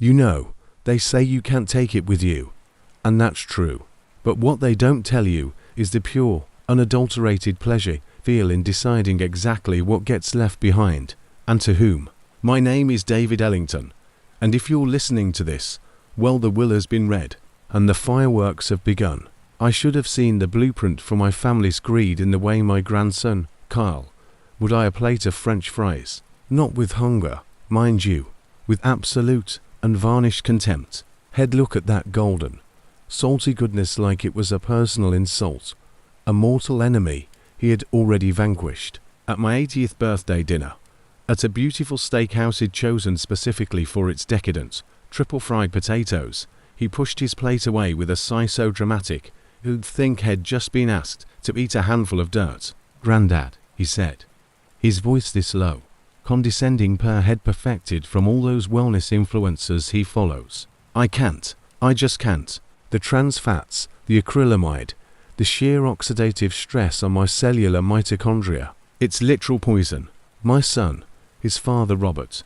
You know, they say you can't take it with you. And that's true. But what they don't tell you is the pure, unadulterated pleasure feel in deciding exactly what gets left behind, and to whom. My name is David Ellington, and if you're listening to this, well, the will has been read, and the fireworks have begun. I should have seen the blueprint for my family's greed in the way my grandson, Kyle, would eye a plate of French fries. Not with hunger, mind you, with absolute, unvarnished contempt. He'd look at that golden, salty goodness like it was a personal insult, a mortal enemy he had already vanquished. At my 80th birthday dinner, at a beautiful steakhouse he'd chosen specifically for its decadent, triple fried potatoes, he pushed his plate away with a sigh so dramatic you'd think he'd just been asked to eat a handful of dirt. "Grandad," he said, his voice this low, condescending per head perfected from all those wellness influencers he follows. "I can't. I just can't. The trans fats, the acrylamide, the sheer oxidative stress on my cellular mitochondria. It's literal poison." My son, his father Robert,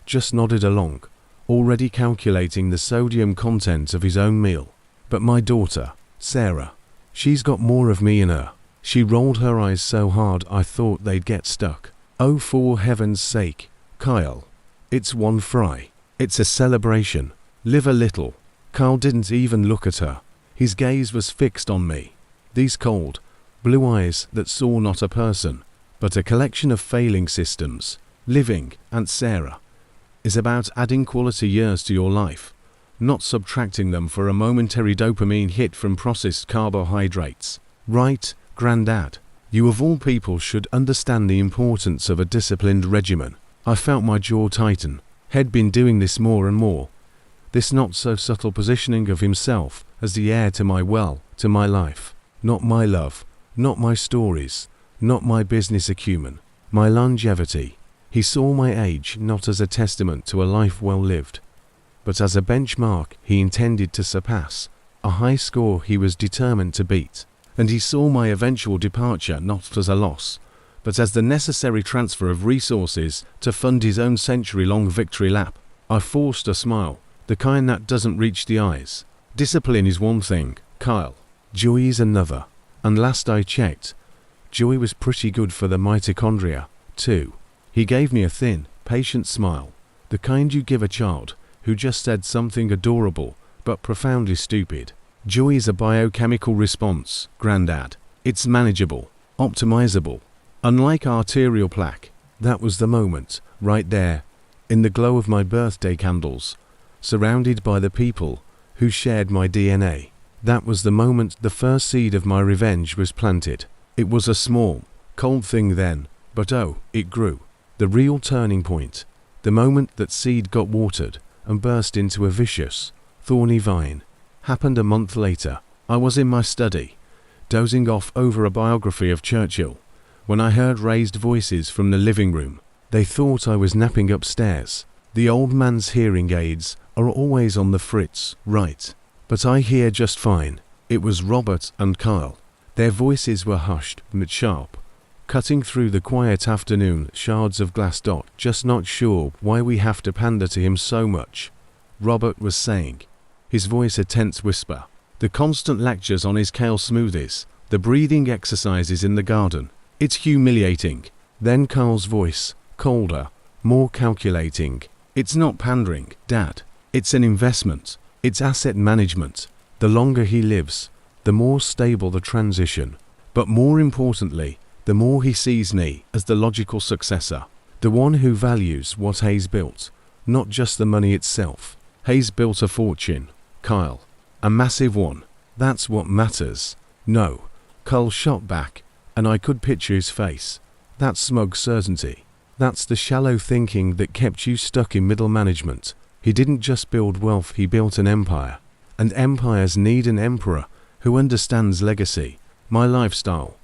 just nodded along, already calculating the sodium content of his own meal. But my daughter, Sarah, she's got more of me in her. She rolled her eyes so hard I thought they'd get stuck. "Oh, for heaven's sake, Kyle. It's one fry. It's a celebration. Live a little." Kyle didn't even look at her. His gaze was fixed on me. These cold, blue eyes that saw not a person, but a collection of failing systems. Living, Aunt Sarah, is about adding quality years to your life, not subtracting them for a momentary dopamine hit from processed carbohydrates. Right, Grandad? You of all people should understand the importance of a disciplined regimen. I felt my jaw tighten. He'd been doing this more and more. This not so subtle positioning of himself as the heir to my to my life. Not my love, not my stories, not my business acumen, my longevity. He saw my age not as a testament to a life well lived, but as a benchmark he intended to surpass, a high score he was determined to beat. And he saw my eventual departure not as a loss, but as the necessary transfer of resources to fund his own century-long victory lap. I forced a smile, the kind that doesn't reach the eyes. Discipline is one thing, Kyle. Joy is another. And last I checked, joy was pretty good for the mitochondria, too. He gave me a thin, patient smile, the kind you give a child who just said something adorable but profoundly stupid. Joy is a biochemical response, Grandad. It's manageable, optimizable. Unlike arterial plaque, that was the moment, right there, in the glow of my birthday candles, surrounded by the people who shared my DNA. That was the moment the first seed of my revenge was planted. It was a small, cold thing then, but oh, it grew. The real turning point, the moment that seed got watered and burst into a vicious, thorny vine, happened a month later. I was in my study, dozing off over a biography of Churchill, when I heard raised voices from the living room. They thought I was napping upstairs. The old man's hearing aids are always on the fritz, right? But I hear just fine. It was Robert and Kyle. Their voices were hushed but sharp, cutting through the quiet afternoon shards of glass. Just not sure why we have to pander to him so much, Robert was saying, his voice a tense whisper. The constant lectures on his kale smoothies, the breathing exercises in the garden. It's humiliating. Then Kyle's voice, colder, more calculating. It's not pandering, Dad. It's an investment. It's asset management. The longer he lives, the more stable the transition. But more importantly, the more he sees me as the logical successor. The one who values what Hayes built, not just the money itself. Hayes built a fortune, Kyle. A massive one. That's what matters. No, Kyle shot back, and I could picture his face. That smug certainty. That's the shallow thinking that kept you stuck in middle management. He didn't just build wealth, he built an empire. And empires need an emperor who understands legacy, my lifestyle,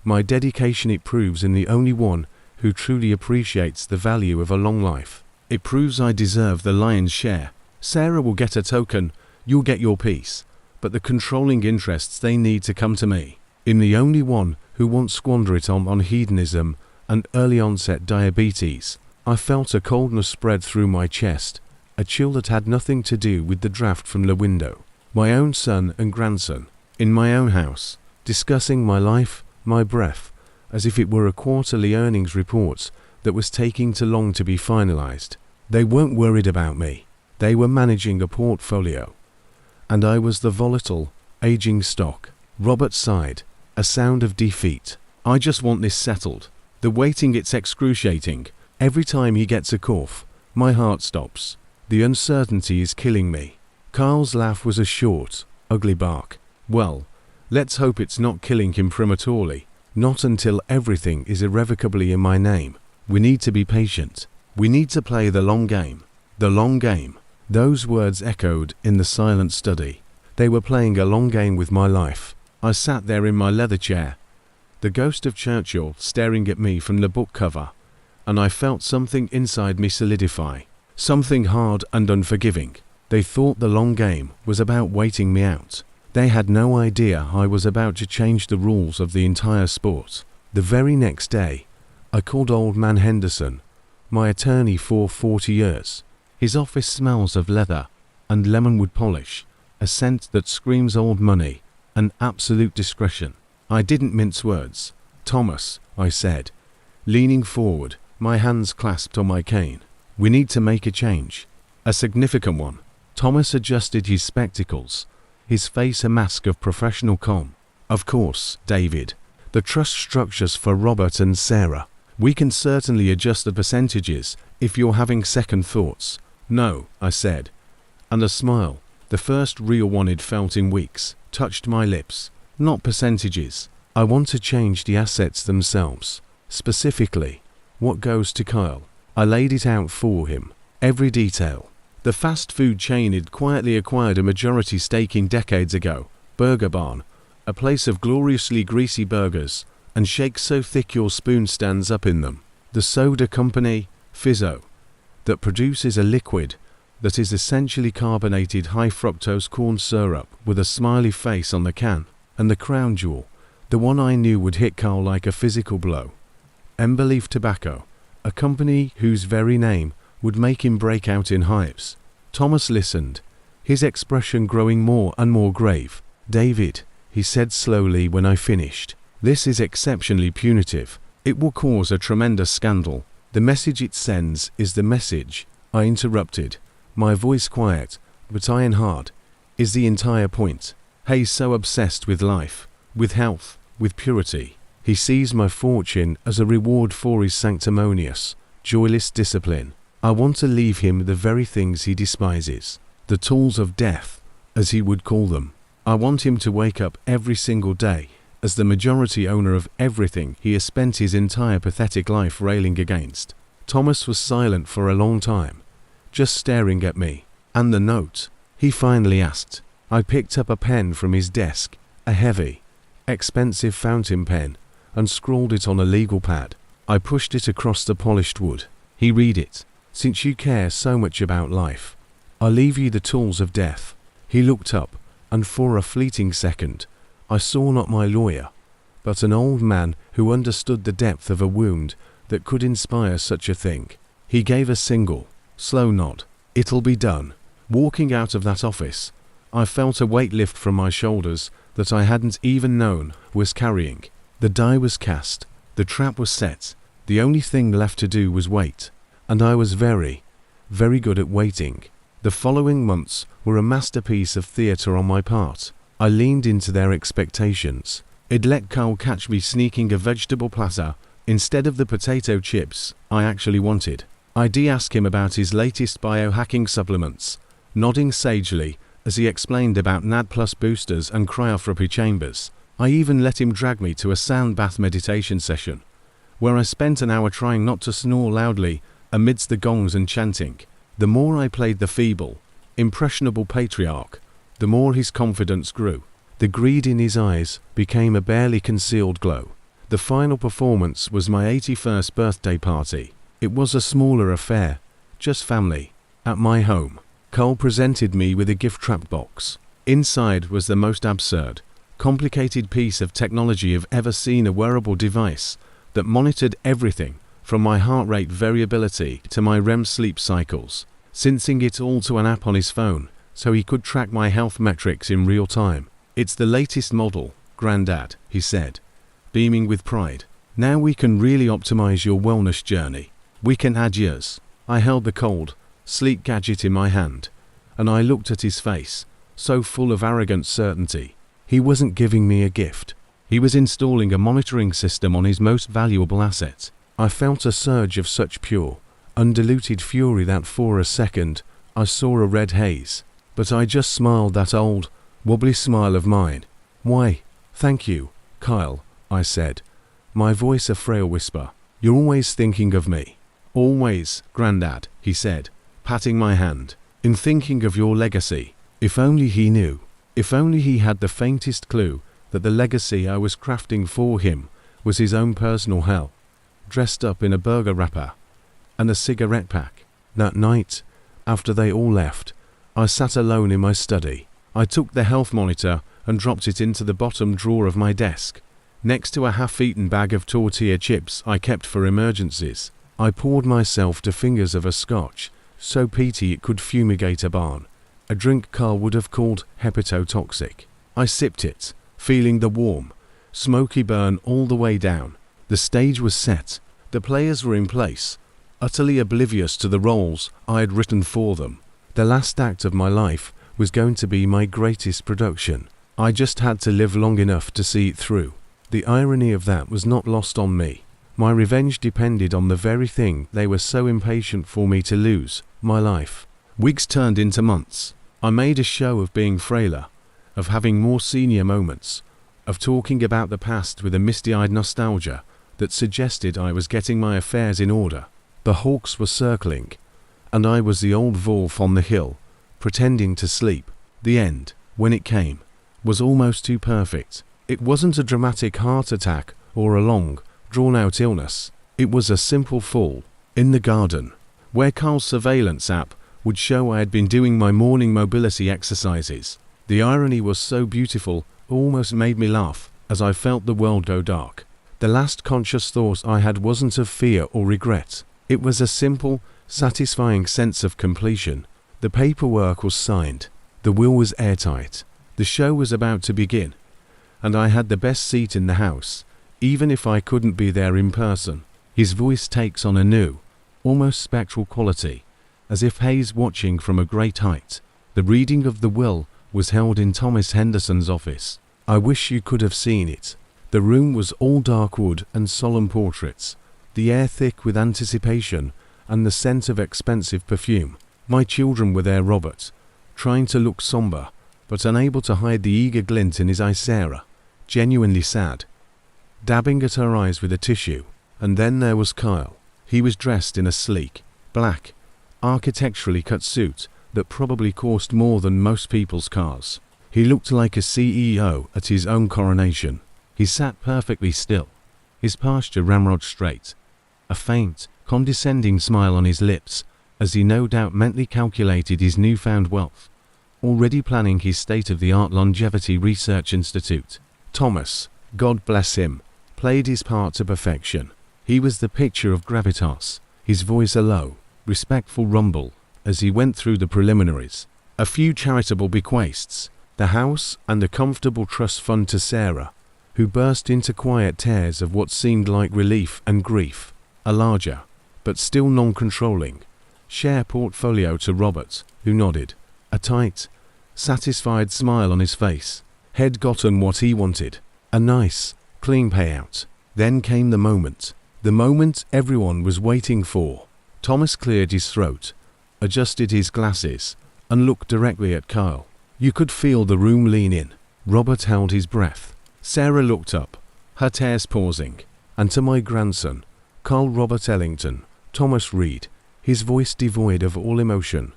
my dedication. It proves in the only one who truly appreciates the value of a long life. It proves I deserve the lion's share. Sarah will get a token, you'll get your piece, but the controlling interests, they need to come to me. In the only one who won't squander it on hedonism and early onset diabetes. I felt a coldness spread through my chest, a chill that had nothing to do with the draft from the window. My own son and grandson, in my own house, discussing my life, my breath, as if it were a quarterly earnings report that was taking too long to be finalized. They weren't worried about me. They were managing a portfolio. And I was the volatile, aging stock. Robert sighed, a sound of defeat. I just want this settled. The waiting, it's excruciating. Every time he gets a cough, my heart stops. The uncertainty is killing me. Carl's laugh was a short, ugly bark. Well, let's hope it's not killing him prematurely. Not until everything is irrevocably in my name. We need to be patient. We need to play the long game. The long game. Those words echoed in the silent study. They were playing a long game with my life. I sat there in my leather chair, the ghost of Churchill staring at me from the book cover, and I felt something inside me solidify. Something hard and unforgiving. They thought the long game was about waiting me out. They had no idea I was about to change the rules of the entire sport. The very next day, I called old man Henderson, my attorney for 40 years. His office smells of leather and lemonwood polish, a scent that screams old money and absolute discretion. I didn't mince words. Thomas, I said, leaning forward, my hands clasped on my cane. We need to make a change. A significant one. Thomas adjusted his spectacles, his face a mask of professional calm. Of course, David. The trust structures for Robert and Sarah. We can certainly adjust the percentages if you're having second thoughts. No, I said. And a smile, the first real one I'd felt in weeks, touched my lips. Not percentages. I want to change the assets themselves. Specifically, what goes to Kyle. I laid it out for him. Every detail. The fast food chain had quietly acquired a majority stake in decades ago. Burger Barn, a place of gloriously greasy burgers and shakes so thick your spoon stands up in them. The soda company, Fizzo, that produces a liquid that is essentially carbonated high fructose corn syrup with a smiley face on the can. And the crown jewel, the one I knew would hit Carl like a physical blow. Emberleaf Tobacco, a company whose very name would make him break out in hives. Thomas listened, his expression growing more and more grave. David, he said slowly when I finished, this is exceptionally punitive. It will cause a tremendous scandal. The message it sends is the message. I interrupted, my voice quiet, but iron hard. Is the entire point. He's so obsessed with life, with health, with purity. He sees my fortune as a reward for his sanctimonious, joyless discipline. I want to leave him the very things he despises, the tools of death, as he would call them. I want him to wake up every single day as the majority owner of everything he has spent his entire pathetic life railing against. Thomas was silent for a long time, just staring at me. And the note? He finally asked. I picked up a pen from his desk, a heavy, expensive fountain pen, and scrawled it on a legal pad. I pushed it across the polished wood. He read it. Since you care so much about life, I'll leave you the tools of death. He looked up, and for a fleeting second, I saw not my lawyer, but an old man who understood the depth of a wound that could inspire such a thing. He gave a single, slow nod. It'll be done. Walking out of that office, I felt a weight lift from my shoulders that I hadn't even known was carrying. The die was cast, the trap was set, the only thing left to do was wait. And I was very, very good at waiting. The following months were a masterpiece of theatre on my part. I leaned into their expectations. I'd let Carl catch me sneaking a vegetable platter instead of the potato chips I actually wanted. I'd ask him about his latest biohacking supplements, nodding sagely as he explained about NAD Plus boosters and cryotherapy chambers. I even let him drag me to a sound bath meditation session, where I spent an hour trying not to snore loudly amidst the gongs and chanting. The more I played the feeble, impressionable patriarch, the more his confidence grew. The greed in his eyes became a barely concealed glow. The final performance was my 81st birthday party. It was a smaller affair, just family, at my home. Cole presented me with a gift wrap box. Inside was the most absurd, complicated piece of technology I've ever seen, a wearable device that monitored everything from my heart rate variability to my REM sleep cycles. syncing it all to an app on his phone so he could track my health metrics in real time. "It's the latest model, Grandad," he said, beaming with pride. "Now we can really optimize your wellness journey. We can add years." I held the cold, sleek gadget in my hand, and I looked at his face, so full of arrogant certainty. He wasn't giving me a gift. He was installing a monitoring system on his most valuable asset. I felt a surge of such pure, undiluted fury that for a second I saw a red haze. But I just smiled that old, wobbly smile of mine. "Why, thank you, Kyle," I said, my voice a frail whisper. "You're always thinking of me." "Always, Grandad," he said, patting my hand. "In thinking of your legacy." If only he knew. If only he had the faintest clue that the legacy I was crafting for him was his own personal hell, dressed up in a burger wrapper and a cigarette pack. That night, after they all left, I sat alone in my study. I took the health monitor and dropped it into the bottom drawer of my desk, next to a half-eaten bag of tortilla chips I kept for emergencies. I poured myself to fingers of a scotch, so peaty it could fumigate a barn, a drink Carl would have called hepatotoxic. I sipped it, feeling the warm, smoky burn all the way down. The stage was set. The players were in place, utterly oblivious to the roles I had written for them. The last act of my life was going to be my greatest production. I just had to live long enough to see it through. The irony of that was not lost on me. My revenge depended on the very thing they were so impatient for me to lose, my life. Weeks turned into months. I made a show of being frailer, of having more senior moments, of talking about the past with a misty-eyed nostalgia that suggested I was getting my affairs in order. The hawks were circling, and I was the old wolf on the hill, pretending to sleep. The end, when it came, was almost too perfect. It wasn't a dramatic heart attack or a long, drawn-out illness. It was a simple fall, in the garden, where Carl's surveillance app would show I had been doing my morning mobility exercises. The irony was so beautiful, almost made me laugh, as I felt the world go dark. The last conscious thought I had wasn't of fear or regret. It was a simple, satisfying sense of completion. The paperwork was signed. The will was airtight. The show was about to begin, and I had the best seat in the house, even if I couldn't be there in person. His voice takes on a new, almost spectral quality, as if Hayes watching from a great height. The reading of the will was held in Thomas Henderson's office. I wish you could have seen it. The room was all dark wood and solemn portraits, the air thick with anticipation and the scent of expensive perfume. My children were there, Robert, trying to look somber, but unable to hide the eager glint in his eye. Sarah, genuinely sad, dabbing at her eyes with a tissue. And then there was Kyle. He was dressed in a sleek, black, architecturally cut suit that probably cost more than most people's cars. He looked like a CEO at his own coronation. He sat perfectly still, his posture ramrod straight, a faint, condescending smile on his lips, as he no doubt mentally calculated his newfound wealth, already planning his state-of-the-art longevity research institute. Thomas, God bless him, played his part to perfection. He was the picture of gravitas, his voice a low, respectful rumble as he went through the preliminaries. A few charitable bequests, the house and a comfortable trust fund to Sarah, who burst into quiet tears of what seemed like relief and grief. A larger, but still non-controlling, share portfolio to Robert, who nodded, a tight, satisfied smile on his face. Had gotten what he wanted, a nice, clean payout. Then came the moment everyone was waiting for. Thomas cleared his throat, adjusted his glasses, and looked directly at Kyle. You could feel the room lean in. Robert held his breath. Sarah looked up, her tears pausing. And to my grandson, Carl Robert Ellington, Thomas Reed, his voice devoid of all emotion,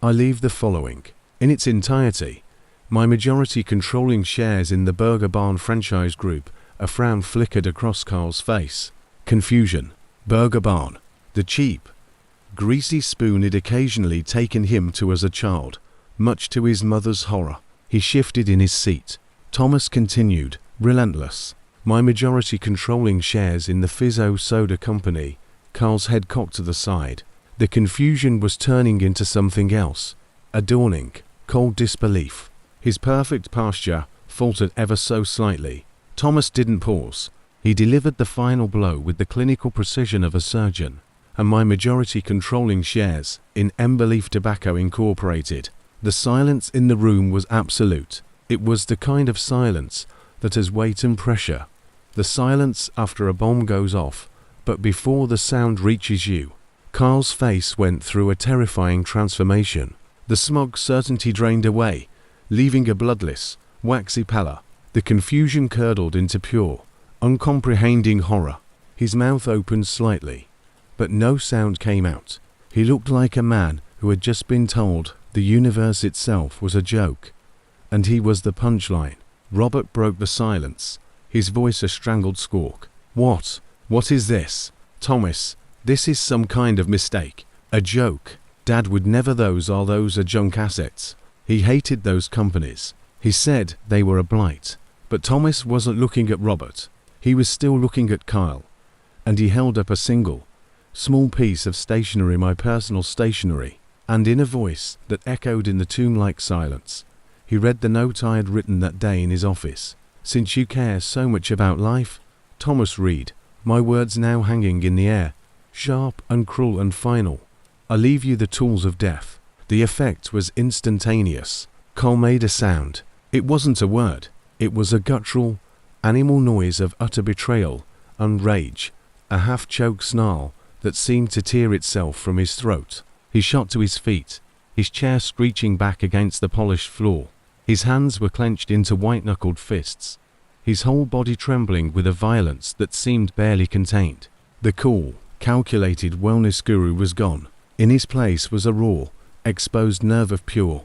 I leave the following. In its entirety, my majority controlling shares in the Burger Barn franchise group. A frown flickered across Carl's face. Confusion. Burger Barn. The cheap, greasy spoon had occasionally taken him to as a child, much to his mother's horror. He shifted in his seat. Thomas continued, relentless. My majority controlling shares in the Fizzo Soda Company. Carl's head cocked to the side. The confusion was turning into something else, a dawning, cold disbelief. His perfect posture faltered ever so slightly. Thomas didn't pause. He delivered the final blow with the clinical precision of a surgeon. And my majority controlling shares in Emberleaf Tobacco Incorporated. The silence in the room was absolute. It was the kind of silence that has weight and pressure. The silence after a bomb goes off, but before the sound reaches you. Carl's face went through a terrifying transformation. The smug certainty drained away, leaving a bloodless, waxy pallor. The confusion curdled into pure, uncomprehending horror. His mouth opened slightly, but no sound came out. He looked like a man who had just been told the universe itself was a joke, and he was the punchline. Robert broke the silence, his voice a strangled squawk. What is this? Thomas, this is some kind of mistake. A joke. Dad would never. Those are junk assets. He hated those companies. He said they were a blight. But Thomas wasn't looking at Robert. He was still looking at Kyle. And he held up a single, small piece of stationery, my personal stationery, and in a voice that echoed in the tomb-like silence, he read the note I had written that day in his office. Since you care so much about life, Thomas Reed, my words now hanging in the air, sharp and cruel and final. I leave you the tools of death. The effect was instantaneous. Kyle made a sound. It wasn't a word. It was a guttural, animal noise of utter betrayal and rage, a half-choked snarl that seemed to tear itself from his throat. He shot to his feet, his chair screeching back against the polished floor. His hands were clenched into white-knuckled fists, his whole body trembling with a violence that seemed barely contained. The cool, calculated wellness guru was gone. In his place was a raw, exposed nerve of pure,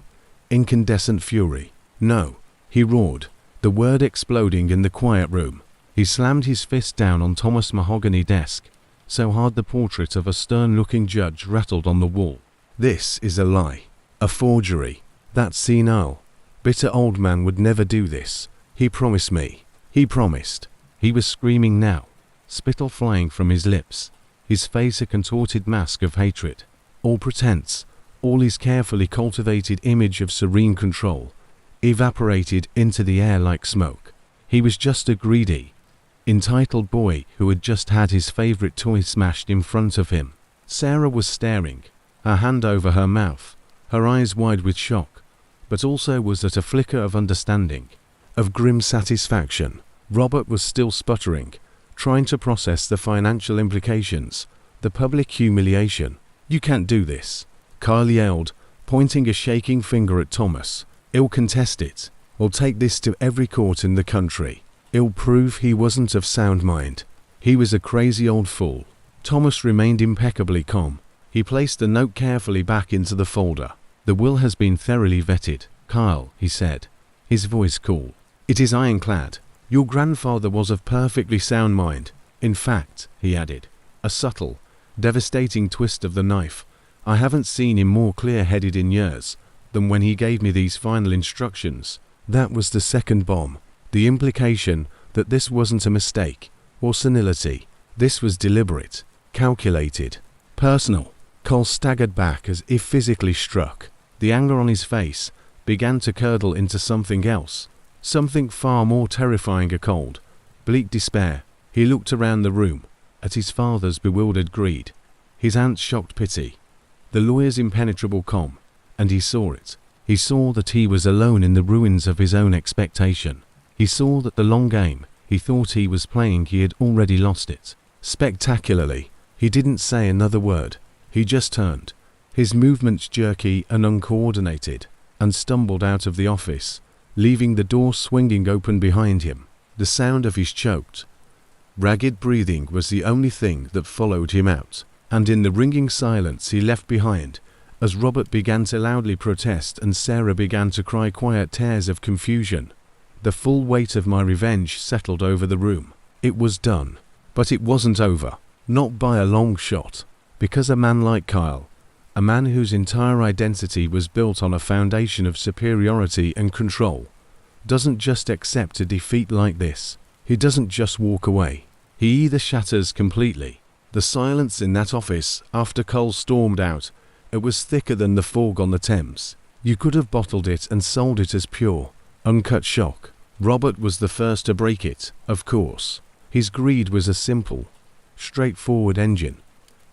incandescent fury. No, he roared, the word exploding in the quiet room. He slammed his fist down on Thomas' mahogany desk, so hard the portrait of a stern-looking judge rattled on the wall. This is a lie, a forgery. That senile, bitter old man would never do this. He promised me. He promised. He was screaming now, spittle flying from his lips, his face a contorted mask of hatred. All pretense, all his carefully cultivated image of serene control, evaporated into the air like smoke. He was just a greedy, entitled boy who had just had his favorite toy smashed in front of him. Sarah was staring, her hand over her mouth, her eyes wide with shock, but also was that a flicker of understanding, of grim satisfaction. Robert was still sputtering, trying to process the financial implications, the public humiliation. You can't do this, Kyle yelled, pointing a shaking finger at Thomas. He'll contest it. We'll take this to every court in the country. It'll prove he wasn't of sound mind. He was a crazy old fool. Thomas remained impeccably calm. He placed the note carefully back into the folder. The will has been thoroughly vetted, Kyle, he said, his voice cool. It is ironclad. Your grandfather was of perfectly sound mind. In fact, he added, a subtle, devastating twist of the knife. I haven't seen him more clear-headed in years than when he gave me these final instructions. That was the second bomb. The implication that this wasn't a mistake or senility. This was deliberate, calculated, personal. Cole staggered back as if physically struck. The anger on his face began to curdle into something else, something far more terrifying, a cold, bleak despair. He looked around the room, at his father's bewildered greed, his aunt's shocked pity, the lawyer's impenetrable calm, and he saw it. He saw that he was alone in the ruins of his own expectation. He saw that the long game he thought he was playing, he had already lost it. Spectacularly, he didn't say another word. He just turned, his movements jerky and uncoordinated, and stumbled out of the office, leaving the door swinging open behind him. The sound of his choked, ragged breathing was the only thing that followed him out, and in the ringing silence he left behind, as Robert began to loudly protest and Sarah began to cry quiet tears of confusion, the full weight of my revenge settled over the room. It was done. But it wasn't over. Not by a long shot. Because a man like Kyle, a man whose entire identity was built on a foundation of superiority and control, doesn't just accept a defeat like this. He doesn't just walk away. He either shatters completely, The silence in that office after Cole stormed out, it was thicker than the fog on the Thames. You could have bottled it and sold it as pure, uncut shock. Robert was the first to break it, of course. His greed was a simple, straightforward engine,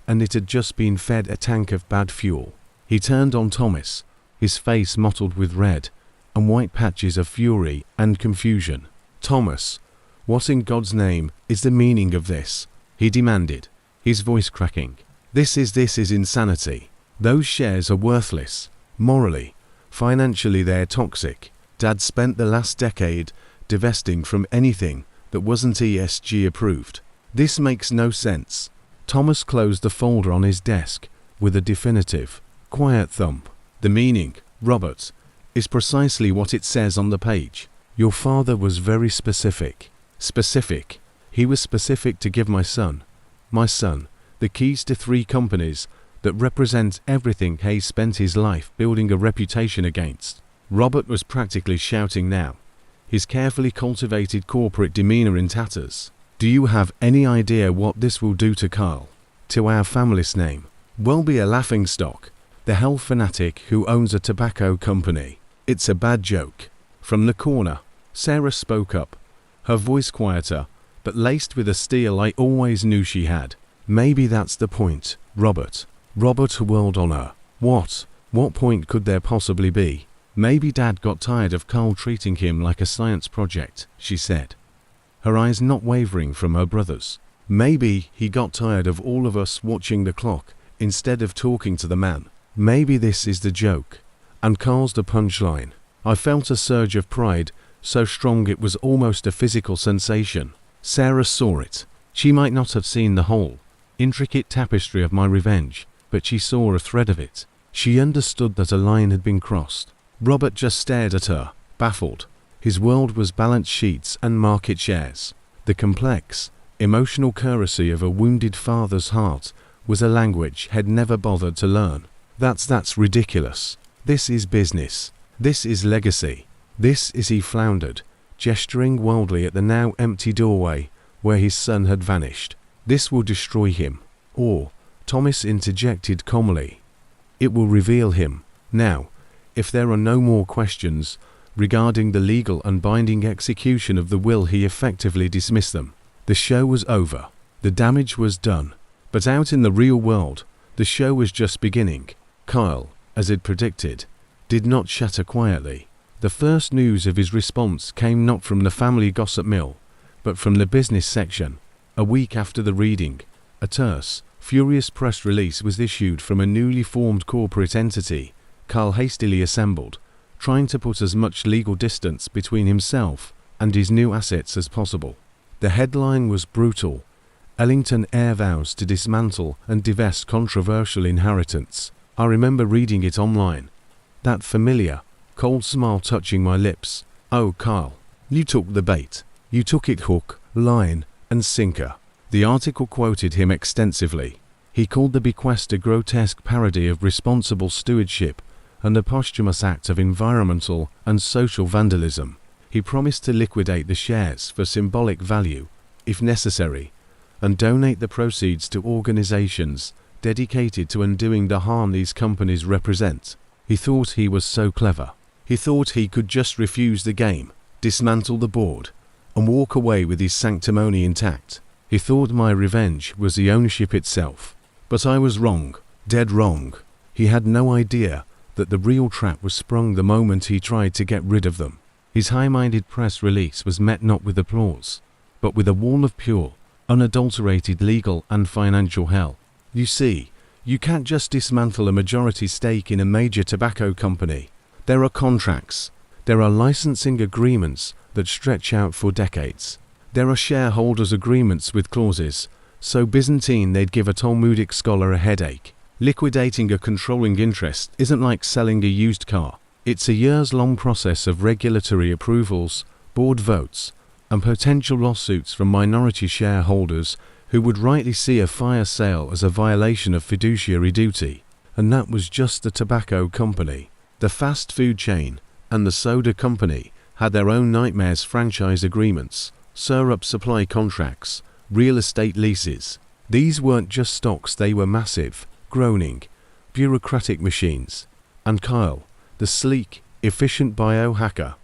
and it had just been fed a tank of bad fuel. He turned on Thomas, his face mottled with red and white patches of fury and confusion. "Thomas, what in God's name is the meaning of this?" he demanded, his voice cracking. This is insanity. Those shares are worthless. Morally, financially they're toxic. Dad spent the last decade divesting from anything that wasn't ESG approved. This makes no sense. Thomas closed the folder on his desk with a definitive, quiet thump. The meaning, Robert, is precisely what it says on the page. Your father was very specific. Specific. He was specific to give my son, the keys to 3 companies that represent everything he spent his life building a reputation against. Robert was practically shouting now, his carefully cultivated corporate demeanor in tatters. Do you have any idea what this will do to Carl? To our family's name? We'll be a laughingstock. The health fanatic who owns a tobacco company. It's a bad joke. From the corner, Sarah spoke up, her voice quieter, but laced with a steel I always knew she had. Maybe that's the point, Robert. Robert whirled on her. What point could there possibly be? Maybe Dad got tired of Carl treating him like a science project, she said, her eyes not wavering from her brother's. Maybe he got tired of all of us watching the clock instead of talking to the man. Maybe this is the joke, and Carl's the punchline. I felt a surge of pride, so strong it was almost a physical sensation. Sarah saw it. She might not have seen the whole, intricate tapestry of my revenge, but she saw a thread of it. She understood that a line had been crossed. Robert just stared at her, baffled. His world was balance sheets and market shares. The complex, emotional currency of a wounded father's heart was a language he'd never bothered to learn. That's ridiculous. This is business. This is legacy. This is, he floundered, gesturing wildly at the now empty doorway where his son had vanished. This will destroy him. Or, Thomas interjected calmly, it will reveal him. Now, if there are no more questions regarding the legal and binding execution of the will, he effectively dismissed them. The show was over. The damage was done. But out in the real world, the show was just beginning. Kyle, as it predicted, did not shatter quietly. The first news of his response came not from the family gossip mill, but from the business section. A week after the reading, a terse, furious press release was issued from a newly formed corporate entity Carl hastily assembled, trying to put as much legal distance between himself and his new assets as possible. The headline was brutal. Ellington heir vows to dismantle and divest controversial inheritance. I remember reading it online. That familiar, cold smile touching my lips. Oh, Carl, you took the bait. You took it hook, line, and sinker. The article quoted him extensively. He called the bequest a grotesque parody of responsible stewardship and a posthumous act of environmental and social vandalism. He promised to liquidate the shares for symbolic value, if necessary, and donate the proceeds to organizations dedicated to undoing the harm these companies represent. He thought he was so clever. He thought he could just refuse the game, dismantle the board, and walk away with his sanctimony intact. He thought my revenge was the ownership itself. But I was wrong, dead wrong. He had no idea that the real trap was sprung the moment he tried to get rid of them. His high-minded press release was met not with applause, but with a wall of pure, unadulterated legal and financial hell. You see, you can't just dismantle a majority stake in a major tobacco company. There are contracts. There are licensing agreements that stretch out for decades. There are shareholders' agreements with clauses so Byzantine they'd give a Talmudic scholar a headache. Liquidating a controlling interest isn't like selling a used car. It's a years-long process of regulatory approvals, board votes, and potential lawsuits from minority shareholders who would rightly see a fire sale as a violation of fiduciary duty. And that was just the tobacco company. The fast food chain and the soda company had their own nightmares: franchise agreements, syrup supply contracts, real estate leases. These weren't just stocks, they were massive, groaning, bureaucratic machines. And Kyle, the sleek, efficient biohacker,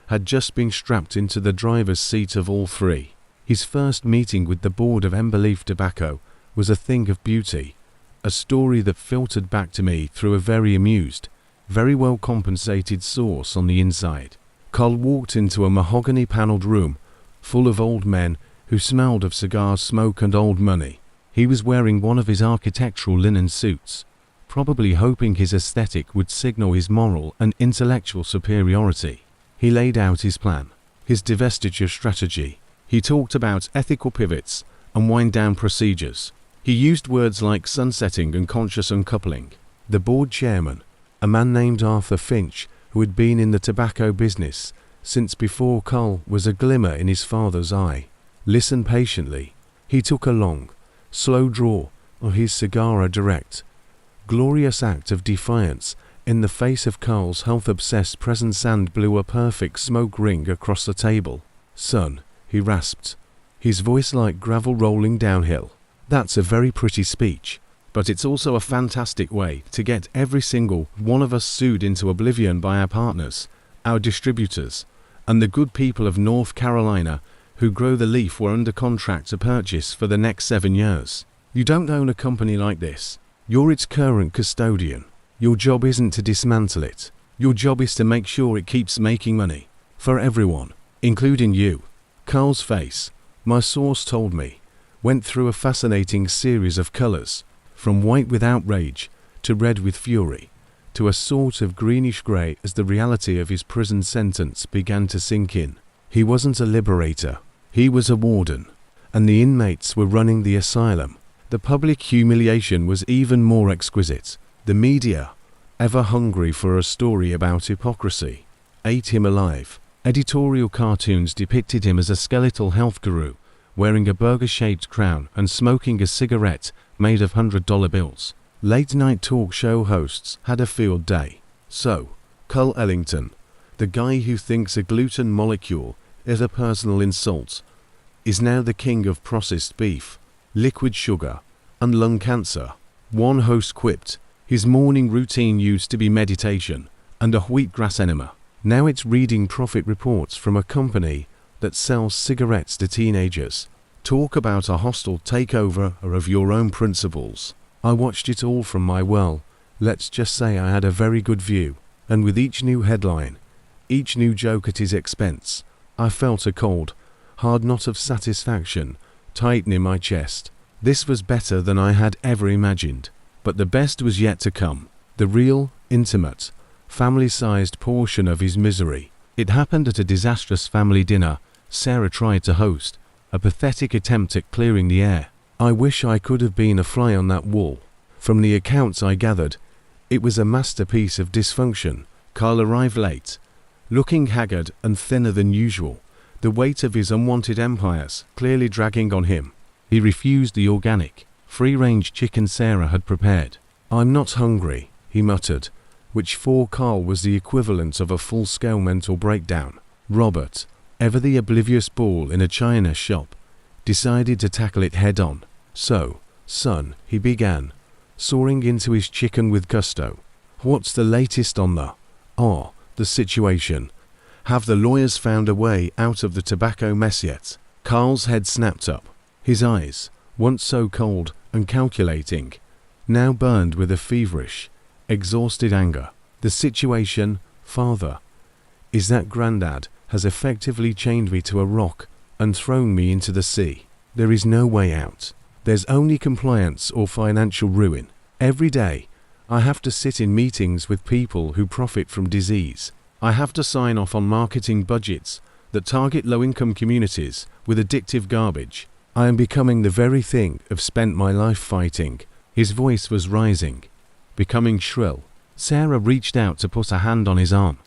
had just been strapped into the driver's seat of all three. His first meeting with the board of Emberleaf Tobacco was a thing of beauty, a story that filtered back to me through a very amused, very well compensated source on the inside. Kyle walked into a mahogany-panelled room full of old men who smelled of cigar smoke and old money. He was wearing one of his architectural linen suits, probably hoping his aesthetic would signal his moral and intellectual superiority. He laid out his plan, his divestiture strategy. He talked about ethical pivots and wind-down procedures. He used words like sunsetting and conscious uncoupling. The board chairman, a man named Arthur Finch, who had been in the tobacco business since before Kyle was a glimmer in his father's eye, listened patiently. He took a long, slow draw of his cigar, a direct, glorious act of defiance in the face of Kyle's health-obsessed presence, and blew a perfect smoke ring across the table. "Son," he rasped, his voice like gravel rolling downhill, "that's a very pretty speech, but it's also a fantastic way to get every single one of us sued into oblivion by our partners, our distributors, and the good people of North Carolina who grow the leaf we're under contract to purchase for the next 7 years. You don't own a company like this. You're its current custodian. Your job isn't to dismantle it. Your job is to make sure it keeps making money. For everyone, including you." Kyle's face, my source told me, went through a fascinating series of colors, from white with outrage, to red with fury, to a sort of greenish gray as the reality of his prison sentence began to sink in. He wasn't a liberator. He was a warden. And the inmates were running the asylum. The public humiliation was even more exquisite. The media, ever hungry for a story about hypocrisy, ate him alive. Editorial cartoons depicted him as a skeletal health guru, wearing a burger-shaped crown and smoking a cigarette made of $100 bills. Late-night talk show hosts had a field day. So, Kyle Ellington, the guy who thinks a gluten molecule is a personal insult, is now the king of processed beef, liquid sugar, and lung cancer. One host quipped, his morning routine used to be meditation and a wheatgrass enema. Now it's reading profit reports from a company that sells cigarettes to teenagers. Talk about a hostile takeover of your own principles. I watched it all from my, well, let's just say I had a very good view, and with each new headline, each new joke at his expense, I felt a cold, hard knot of satisfaction tighten in my chest. This was better than I had ever imagined. But the best was yet to come. The real, intimate, family-sized portion of his misery. It happened at a disastrous family dinner Sarah tried to host, a pathetic attempt at clearing the air. I wish I could have been a fly on that wall. From the accounts I gathered, it was a masterpiece of dysfunction. Kyle arrived late, looking haggard and thinner than usual, the weight of his unwanted empires clearly dragging on him. He refused the organic, free-range chicken Sarah had prepared. "I'm not hungry," he muttered, which for Kyle was the equivalent of a full-scale mental breakdown. Robert, ever the oblivious ball in a china shop, decided to tackle it head-on. "So, son," he began, soaring into his chicken with gusto, "what's the latest on the situation? Have the lawyers found a way out of the tobacco mess yet?" Kyle's head snapped up. His eyes, once so cold and calculating, now burned with a feverish, exhausted anger. "The situation, father, is that Grandad has effectively chained me to a rock and thrown me into the sea. There is no way out. There's only compliance or financial ruin. Every day, I have to sit in meetings with people who profit from disease. I have to sign off on marketing budgets that target low-income communities with addictive garbage. I am becoming the very thing I've spent my life fighting." His voice was rising, becoming shrill. Sarah reached out to put a hand on his arm,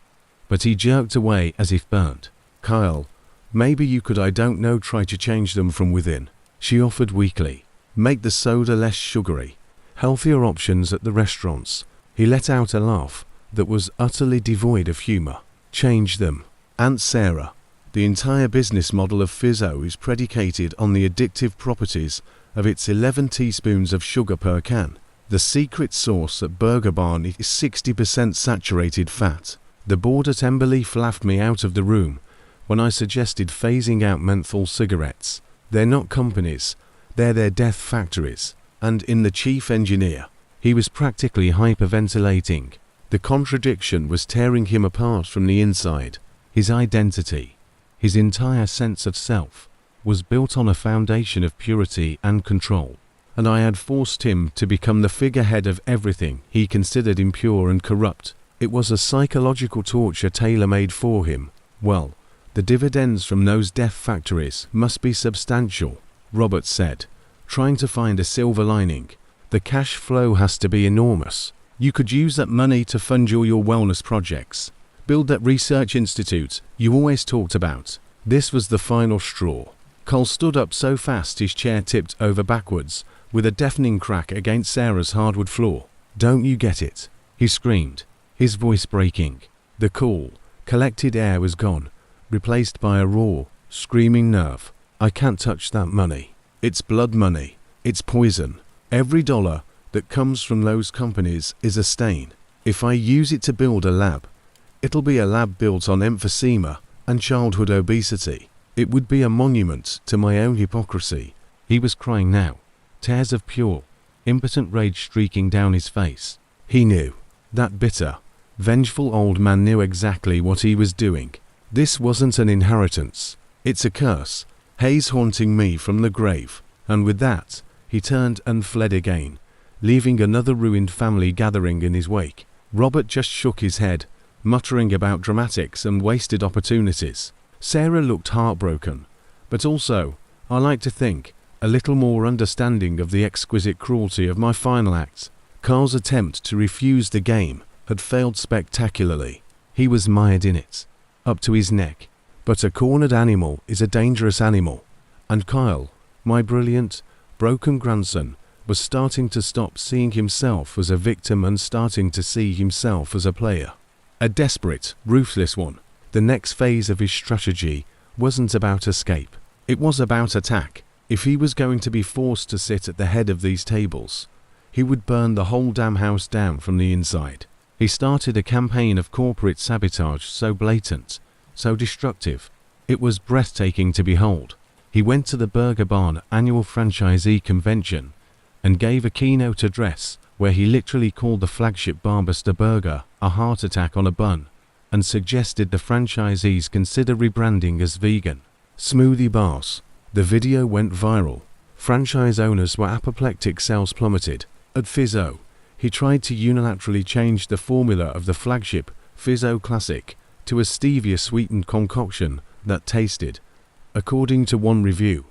but he jerked away as if burnt. "Kyle, maybe you could, I don't know, try to change them from within," she offered weakly. "Make the soda less sugary. Healthier options at the restaurants." He let out a laugh that was utterly devoid of humor. "Change them, Aunt Sarah. The entire business model of Fizzo is predicated on the addictive properties of its 11 teaspoons of sugar per can. The secret sauce at Burger Barn is 60% saturated fat. The board at Emberleaf laughed me out of the room when I suggested phasing out menthol cigarettes. They're not companies, they're their death factories. And in the chief engineer, he was practically hyperventilating. The contradiction was tearing him apart from the inside. His identity, his entire sense of self, was built on a foundation of purity and control. And I had forced him to become the figurehead of everything he considered impure and corrupt. It was a psychological torture tailor-made for him. Well, the dividends from those death factories must be substantial, Robert said, trying to find a silver lining. The cash flow has to be enormous. You could use that money to fund your wellness projects. Build that research institute you always talked about. This was the final straw. Cole stood up so fast his chair tipped over backwards, with a deafening crack against Sarah's hardwood floor. "Don't you get it?" he screamed, his voice breaking. The cool, collected air was gone, replaced by a raw, screaming nerve. "I can't touch that money. It's blood money. It's poison. Every dollar that comes from those companies is a stain. If I use it to build a lab, it'll be a lab built on emphysema and childhood obesity. It would be a monument to my own hypocrisy." He was crying now, tears of pure, impotent rage streaking down his face. He knew. That bitter, vengeful old man knew exactly what he was doing. This wasn't an inheritance. It's a curse. Haze haunting me from the grave. And with that, he turned and fled again, leaving another ruined family gathering in his wake. Robert just shook his head, muttering about dramatics and wasted opportunities. Sarah looked heartbroken, but also, I like to think, a little more understanding of the exquisite cruelty of my final act. Carl's attempt to refuse the game had failed spectacularly. He was mired in it, up to his neck. But a cornered animal is a dangerous animal, and Kyle, my brilliant, broken grandson, was starting to stop seeing himself as a victim and starting to see himself as a player. A desperate, ruthless one. The next phase of his strategy wasn't about escape. It was about attack. If he was going to be forced to sit at the head of these tables, he would burn the whole damn house down from the inside. He started a campaign of corporate sabotage so blatant, so destructive, it was breathtaking to behold. He went to the Burger Barn annual franchisee convention and gave a keynote address where he literally called the flagship Barbuster burger a heart attack on a bun and suggested the franchisees consider rebranding as vegan. Smoothie bars. The video went viral. Franchise owners were apoplectic, sales plummeted. At Fizzo, he tried to unilaterally change the formula of the flagship Fizzo Classic to a stevia-sweetened concoction that tasted, according to one review,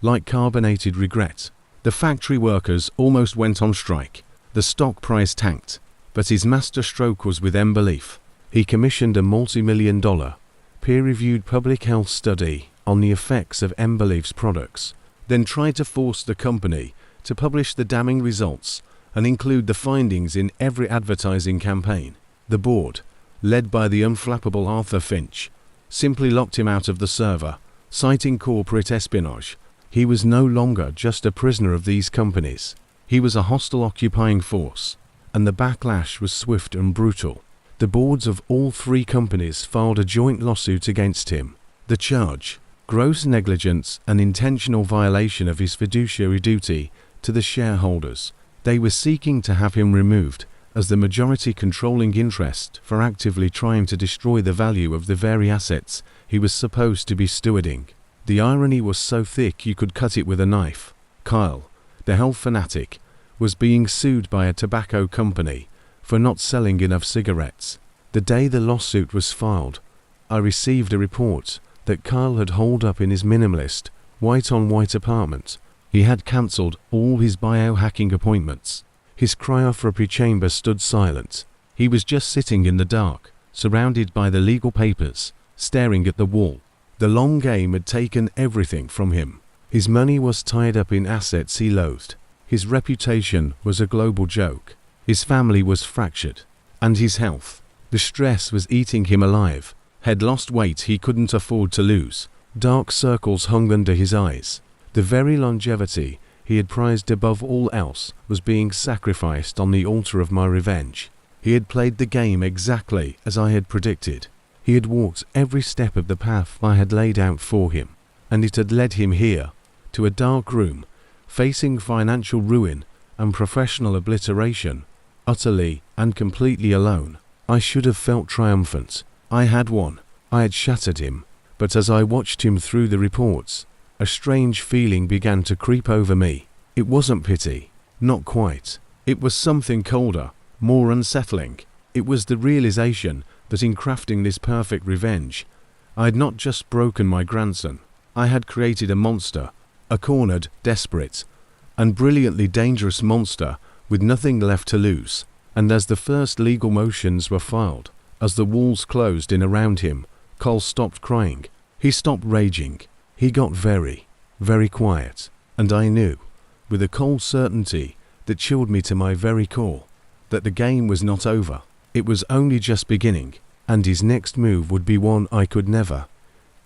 like carbonated regret. The factory workers almost went on strike. The stock price tanked, but his masterstroke was with Emberleaf. He commissioned a multi-million-dollar, peer-reviewed public health study on the effects of Emberleaf's products, then tried to force the company to publish the damning results and include the findings in every advertising campaign. The board, led by the unflappable Arthur Finch, simply locked him out of the server, citing corporate espionage. He was no longer just a prisoner of these companies. He was a hostile occupying force, and the backlash was swift and brutal. The boards of all three companies filed a joint lawsuit against him. The charge: gross negligence and intentional violation of his fiduciary duty to the shareholders. They were seeking to have him removed as the majority controlling interest for actively trying to destroy the value of the very assets he was supposed to be stewarding. The irony was so thick you could cut it with a knife. Kyle, the health fanatic, was being sued by a tobacco company for not selling enough cigarettes. The day the lawsuit was filed, I received a report that Kyle had holed up in his minimalist, white-on-white apartment. He had cancelled all his biohacking appointments. His cryotherapy chamber stood silent. He was just sitting in the dark, surrounded by the legal papers, staring at the wall. The long game had taken everything from him. His money was tied up in assets he loathed. His reputation was a global joke. His family was fractured. And his health, the stress was eating him alive, had lost weight he couldn't afford to lose. Dark circles hung under his eyes. The very longevity he had prized above all else was being sacrificed on the altar of my revenge. He had played the game exactly as I had predicted. He had walked every step of the path I had laid out for him, and it had led him here, to a dark room, facing financial ruin and professional obliteration, utterly and completely alone. I should have felt triumphant. I had won. I had shattered him. But as I watched him through the reports, a strange feeling began to creep over me. It wasn't pity. Not quite. It was something colder, more unsettling. It was the realization that in crafting this perfect revenge, I had not just broken my grandson. I had created a monster, a cornered, desperate, and brilliantly dangerous monster with nothing left to lose. And as the first legal motions were filed, as the walls closed in around him, Cole stopped crying. He stopped raging. He got very, very quiet. And I knew, with a cold certainty that chilled me to my very core, that the game was not over. It was only just beginning, and his next move would be one I could never,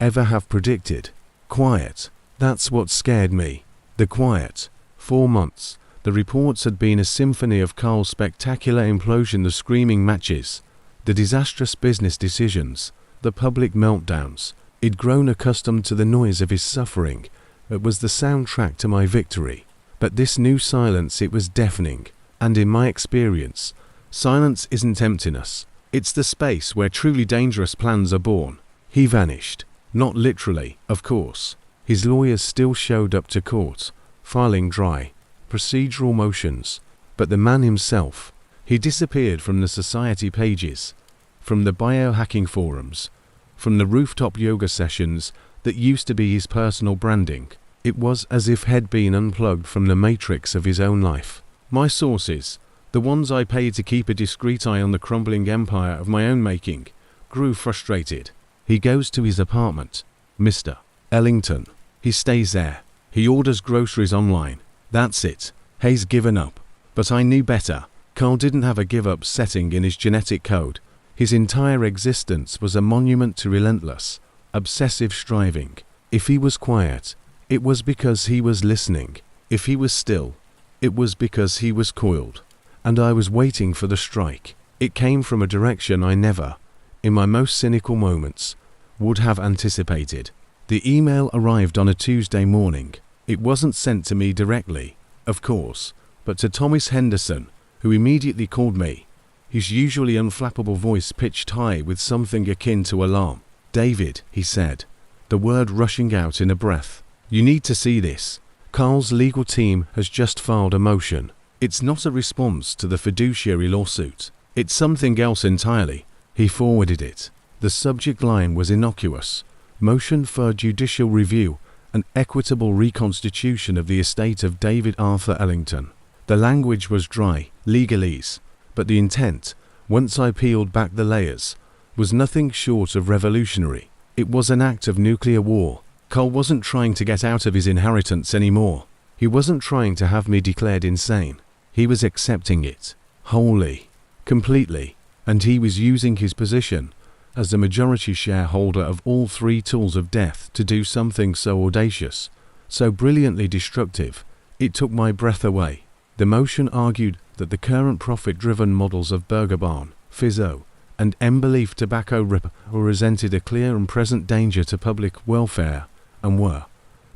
ever have predicted. Quiet. That's what scared me. The quiet. 4 months. The reports had been a symphony of Carl's spectacular implosion, the screaming matches, the disastrous business decisions, the public meltdowns. He'd grown accustomed to the noise of his suffering. It was the soundtrack to my victory. But this new silence, it was deafening. And in my experience, silence isn't emptiness. It's the space where truly dangerous plans are born. He vanished. Not literally, of course. His lawyers still showed up to court, filing dry, procedural motions. But the man himself, he disappeared from the society pages, from the biohacking forums, from the rooftop yoga sessions that used to be his personal branding. It was as if he'd been unplugged from the matrix of his own life. My sources, the ones I paid to keep a discreet eye on the crumbling empire of my own making, grew frustrated. He goes to his apartment, Mr. Ellington. He stays there. He orders groceries online. That's it. He's given up. But I knew better. Carl didn't have a give-up setting in his genetic code. His entire existence was a monument to relentless, obsessive striving. If he was quiet, it was because he was listening. If he was still, it was because he was coiled. And I was waiting for the strike. It came from a direction I never, in my most cynical moments, would have anticipated. The email arrived on a Tuesday morning. It wasn't sent to me directly, of course, but to Thomas Henderson, who immediately called me, his usually unflappable voice pitched high with something akin to alarm. "David," he said, the word rushing out in a breath. "You need to see this. Carl's legal team has just filed a motion. It's not a response to the fiduciary lawsuit. It's something else entirely." He forwarded it. The subject line was innocuous. Motion for judicial review and equitable reconstitution of the estate of David Arthur Ellington. The language was dry, legalese, but the intent, once I peeled back the layers, was nothing short of revolutionary. It was an act of nuclear war. Carl wasn't trying to get out of his inheritance anymore. He wasn't trying to have me declared insane. He was accepting it, wholly, completely, and he was using his position as the majority shareholder of all 3 tools of death to do something so audacious, so brilliantly destructive, it took my breath away. The motion argued that the current profit-driven models of Burger Barn, Fizzo, and Embeleaf Tobacco represented a clear and present danger to public welfare and were,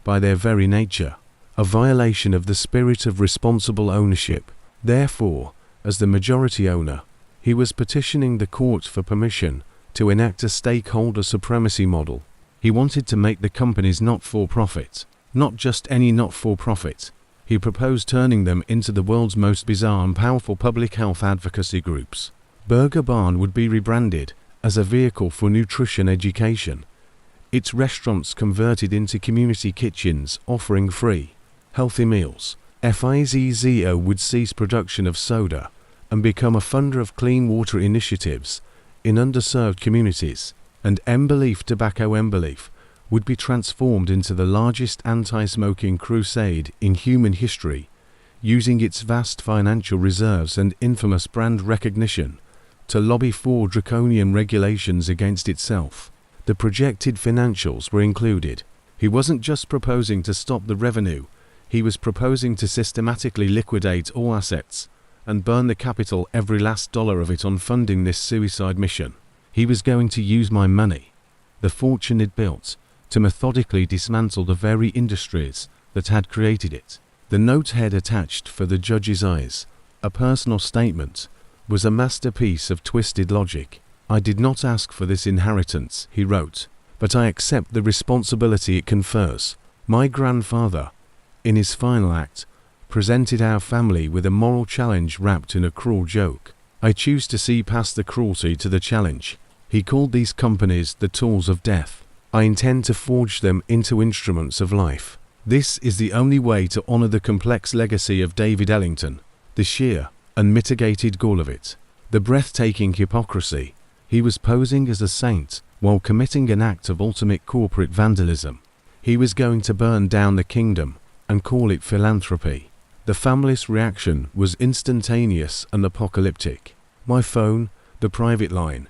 by their very nature, a violation of the spirit of responsible ownership. Therefore, as the majority owner, he was petitioning the court for permission to enact a stakeholder supremacy model. He wanted to make the companies not-for-profit, not just any not-for-profit. He proposed turning them into the world's most bizarre and powerful public health advocacy groups. Burger Barn would be rebranded as a vehicle for nutrition education. Its restaurants converted into community kitchens offering free, healthy meals. Fizzo would cease production of soda and become a funder of clean water initiatives in underserved communities, and Embeleaf Tobacco Embeleaf would be transformed into the largest anti-smoking crusade in human history, using its vast financial reserves and infamous brand recognition to lobby for draconian regulations against itself. The projected financials were included. He wasn't just proposing to stop the revenue, He was proposing to systematically liquidate all assets and burn the capital, every last dollar of it, on funding this suicide mission. He was going to use my money, the fortune it built, to methodically dismantle the very industries that had created it. The note head attached for the judge's eyes, a personal statement, was a masterpiece of twisted logic. "I did not ask for this inheritance," he wrote, "but I accept the responsibility it confers. My grandfather, in his final act, presented our family with a moral challenge wrapped in a cruel joke. I choose to see past the cruelty to the challenge. He called these companies the tools of death. I intend to forge them into instruments of life. This is the only way to honor the complex legacy of David Ellington, the sheer, unmitigated gall of it, the breathtaking hypocrisy. He was posing as a saint while committing an act of ultimate corporate vandalism. He was going to burn down the kingdom and call it philanthropy." The family's reaction was instantaneous and apocalyptic. My phone, the private line,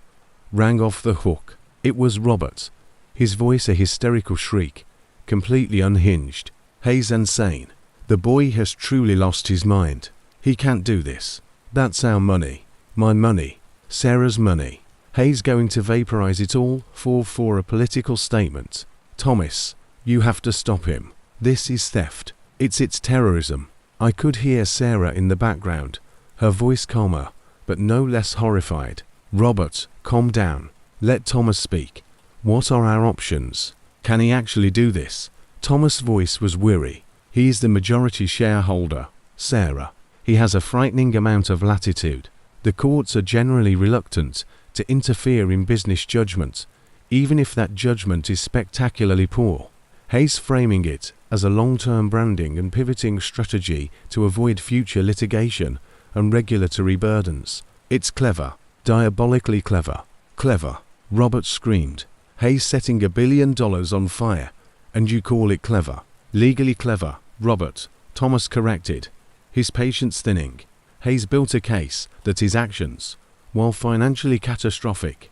rang off the hook. It was Robert, his voice a hysterical shriek, completely unhinged. "Hayes insane. The boy has truly lost his mind. He can't do this. That's our money. My money. Sarah's money. Hayes going to vaporize it all for a political statement. Thomas, you have to stop him. This is theft. It's terrorism." I could hear Sarah in the background, her voice calmer, but no less horrified. "Robert, calm down. Let Thomas speak. What are our options? Can he actually do this?" Thomas' voice was weary. "He is the majority shareholder, Sarah. He has a frightening amount of latitude. The courts are generally reluctant to interfere in business judgment, even if that judgment is spectacularly poor. Hayes framing it as a long-term branding and pivoting strategy to avoid future litigation and regulatory burdens. It's clever, diabolically clever. Clever," Robert screamed. "Hayes setting $1 billion on fire, and you call it clever?" "Legally clever, Robert," Thomas corrected, his patience thinning. "Hayes built a case that his actions, while financially catastrophic,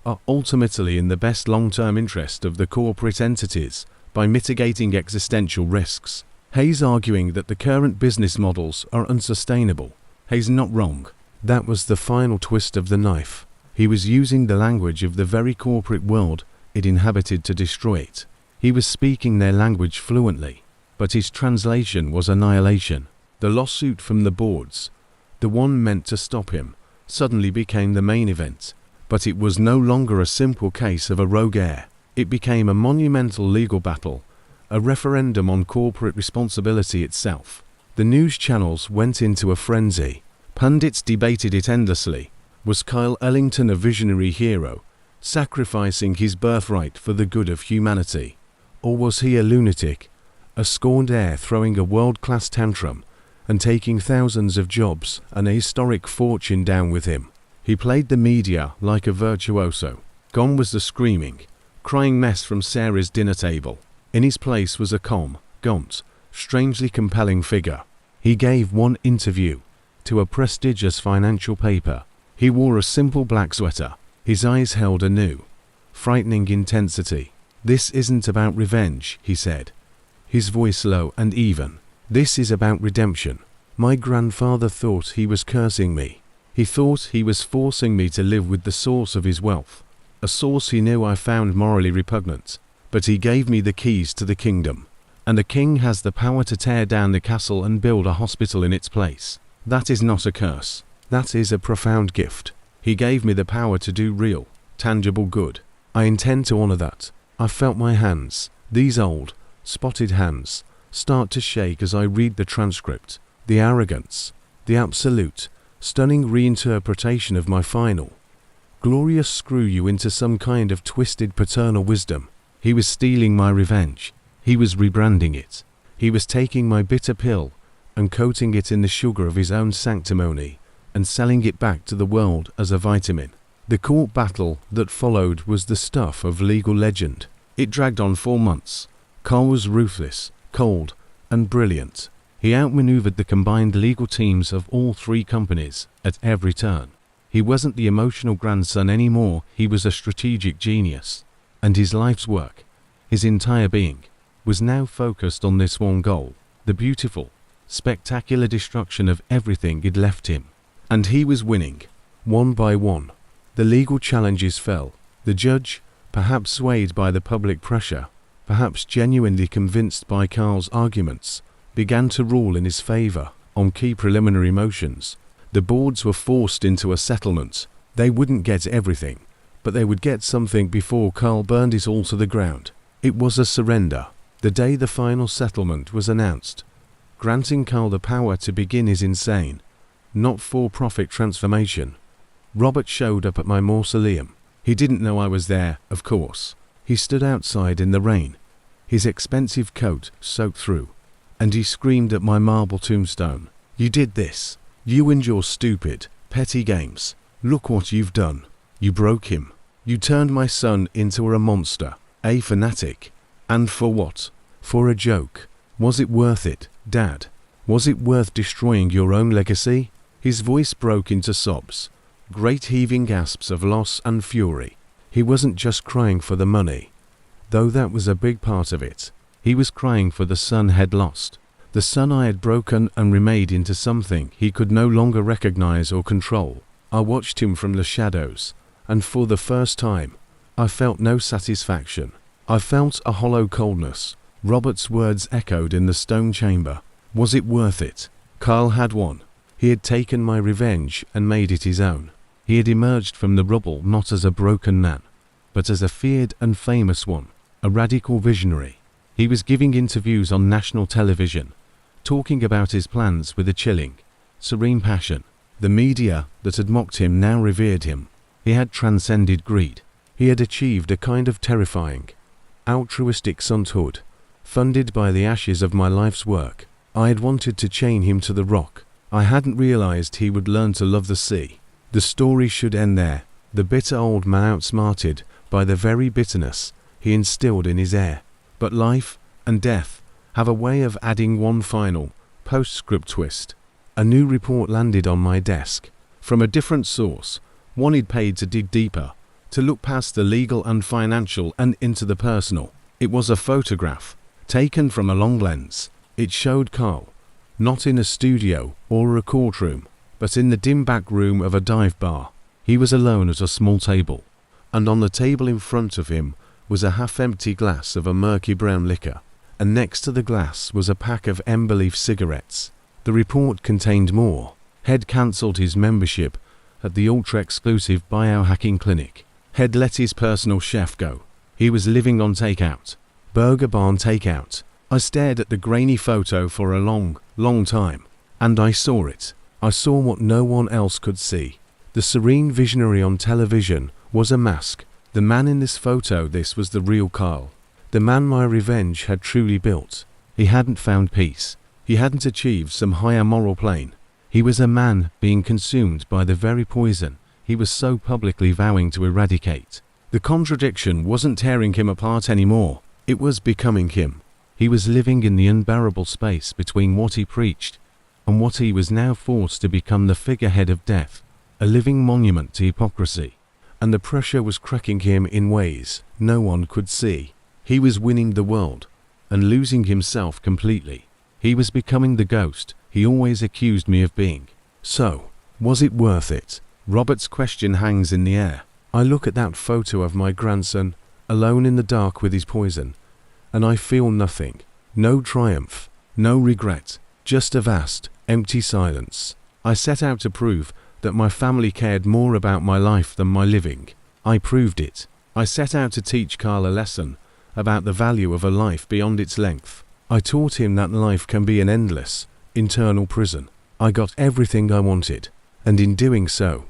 are ultimately in the best long-term interest of the corporate entities by mitigating existential risks. Hayes arguing that the current business models are unsustainable. Hayes not wrong. That was the final twist of the knife. He was using the language of the very corporate world it inhabited to destroy it. He was speaking their language fluently, but his translation was annihilation. The lawsuit from the boards, the one meant to stop him, suddenly became the main event. But it was no longer a simple case of a rogue heir. It became a monumental legal battle, a referendum on corporate responsibility itself. The news channels went into a frenzy. Pundits debated it endlessly. Was Kyle Ellington a visionary hero, sacrificing his birthright for the good of humanity? Or was he a lunatic, a scorned heir throwing a world-class tantrum and taking thousands of jobs and a historic fortune down with him? He played the media like a virtuoso. Gone was the screaming, crying mess from Sarah's dinner table. In his place was a calm, gaunt, strangely compelling figure. He gave one interview to a prestigious financial paper. He wore a simple black sweater. His eyes held a new, frightening intensity. "This isn't about revenge," he said, his voice low and even. "This is about redemption. My grandfather thought he was cursing me. He thought he was forcing me to live with the source of his wealth, a source he knew I found morally repugnant. But he gave me the keys to the kingdom, and a king has the power to tear down the castle and build a hospital in its place. That is not a curse. That is a profound gift. He gave me the power to do real, tangible good. I intend to honor that." I felt my hands, these old, spotted hands, start to shake as I read the transcript. The arrogance, the absolute, stunning reinterpretation of my final, glorious screw you into some kind of twisted paternal wisdom. He was stealing my revenge. He was rebranding it. He was taking my bitter pill and coating it in the sugar of his own sanctimony and selling it back to the world as a vitamin. The court battle that followed was the stuff of legal legend. It dragged on 4 months. Carl was ruthless, cold, and brilliant. He outmaneuvered the combined legal teams of all 3 companies at every turn. He wasn't the emotional grandson anymore, he was a strategic genius. And his life's work, his entire being, was now focused on this one goal. the beautiful, spectacular destruction of everything he'd left him. And he was winning, one by one. The legal challenges fell. The judge, perhaps swayed by the public pressure, perhaps genuinely convinced by Carl's arguments, began to rule in his favor on key preliminary motions. The boards were forced into a settlement. They wouldn't get everything, but they would get something before Carl burned it all to the ground. It was a surrender. The day the final settlement was announced, granting Carl the power to begin his insane, not-for-profit transformation, Robert showed up at my mausoleum. He didn't know I was there, of course. He stood outside in the rain, his expensive coat soaked through, and he screamed at my marble tombstone, "You did this. You and your stupid, petty games. Look what you've done. You broke him. You turned my son into a monster, a fanatic. And for what? For a joke. Was it worth it, Dad? Was it worth destroying your own legacy?" His voice broke into sobs, great heaving gasps of loss and fury. He wasn't just crying for the money, though that was a big part of it. He was crying for the son he'd lost, the son I had broken and remade into something he could no longer recognize or control. I watched him from the shadows, and for the first time, I felt no satisfaction. I felt a hollow coldness. Robert's words echoed in the stone chamber. Was it worth it? Carl had won. He had taken my revenge and made it his own. He had emerged from the rubble not as a broken man, but as a feared and famous one, a radical visionary. He was giving interviews on national television, talking about his plans with a chilling, serene passion. The media that had mocked him now revered him. He had transcended greed. He had achieved a kind of terrifying, altruistic sainthood, funded by the ashes of my life's work. I had wanted to chain him to the rock. I hadn't realized he would learn to love the sea. The story should end there, the bitter old man outsmarted by the very bitterness he instilled in his air. But life and death have a way of adding one final, postscript twist. A new report landed on my desk, from a different source, one he'd paid to dig deeper, to look past the legal and financial and into the personal. It was a photograph, taken from a long lens. It showed Carl, not in a studio or a courtroom, but in the dim back room of a dive bar. He was alone at a small table, and on the table in front of him was a half-empty glass of a murky brown liquor, and next to the glass was a pack of Emberleaf cigarettes. The report contained more. He'd cancelled his membership at the ultra-exclusive biohacking clinic. He'd let his personal chef go. He was living on takeout. Burger Barn takeout. I stared at the grainy photo for a long, long time, and I saw it. I saw what no one else could see. The serene visionary on television was a mask. The man in this photo, this was the real Carl. The man my revenge had truly built. He hadn't found peace. He hadn't achieved some higher moral plane. He was a man being consumed by the very poison he was so publicly vowing to eradicate. The contradiction wasn't tearing him apart anymore. It was becoming him. He was living in the unbearable space between what he preached and what he was now forced to become, the figurehead of death, a living monument to hypocrisy. And the pressure was cracking him in ways no one could see. He was winning the world and losing himself completely. He was becoming the ghost he always accused me of being. So, was it worth it? Robert's question hangs in the air. I look at that photo of my grandson, alone in the dark with his poison, and I feel nothing. No triumph, no regret, just a vast, empty silence. I set out to prove that my family cared more about my life than my living. I proved it. I set out to teach Carl a lesson about the value of a life beyond its length. I taught him that life can be an endless, internal prison. I got everything I wanted, and in doing so,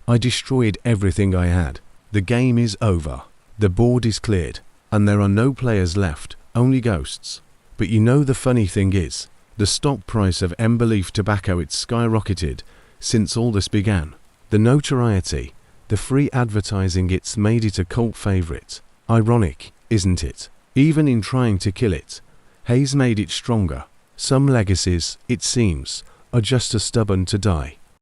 I destroyed everything I had. The game is over. The board is cleared, and there are no players left, only ghosts. But you know the funny thing is, the stock price of Emberleaf tobacco, it's skyrocketed since all this began. The notoriety, the free advertising, it's made it a cult favorite. Ironic, isn't it? Even in trying to kill it, Hayes made it stronger. Some legacies, it seems, are just as stubborn to die.